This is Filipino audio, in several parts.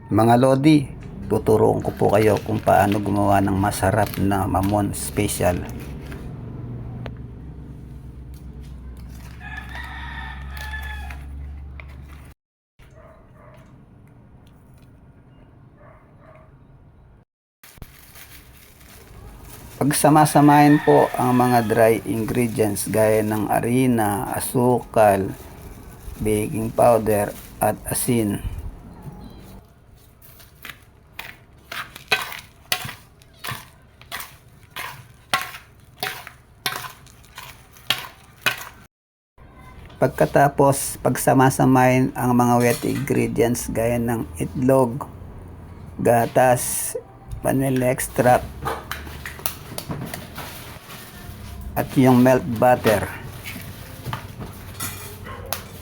Mga Lodi, tuturuan ko po kayo kung paano gumawa ng masarap na mamon special. Pagsamasamahin po ang mga dry ingredients gaya ng harina, asukal, baking powder at asin. Pagkatapos, pagsamasamahin ang mga wet ingredients gaya ng itlog, gatas, vanilla extract, at yung melt butter.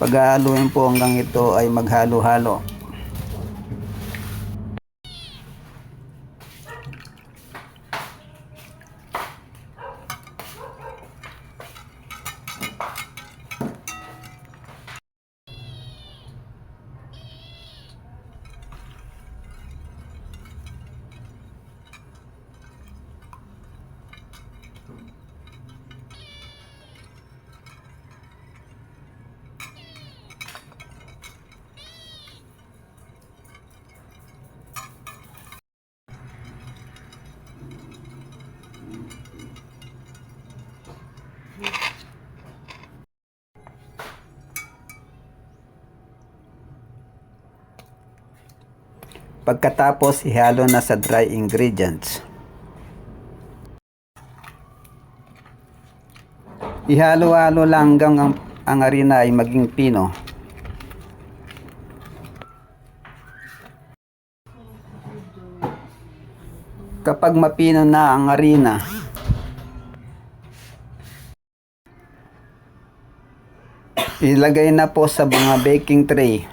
Paghahaluin po hanggang ito ay maghalo-halo. Pagkatapos, ihalo na sa dry ingredients. Ihalo-halo lang hanggang ang harina ay maging pino. Kapag mapino na ang harina, ilagay na po sa mga baking tray.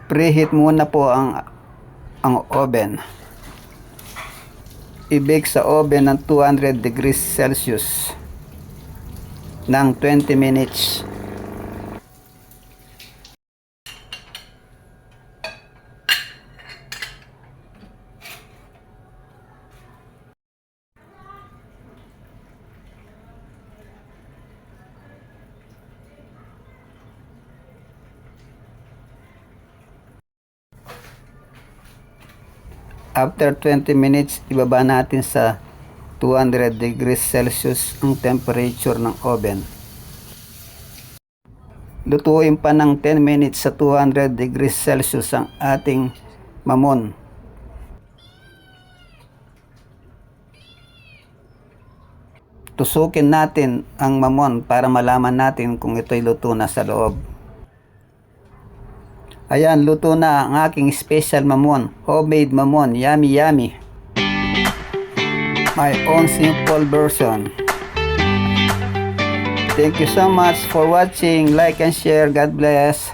Preheat muna po ang oven. I-bake sa oven ng 200 degrees Celsius ng 20 minutes. After 20 minutes, ibaba natin sa 200 degrees Celsius ang temperature ng oven. Lutuin pa ng 10 minutes sa 200 degrees Celsius ang ating mamon. Tusukin natin ang mamon para malaman natin kung ito'y luto na sa loob. Ayan, luto na ang aking special mamon. Homemade mamon. Yummy, yummy. My own simple version. Thank you so much for watching. Like and share. God bless.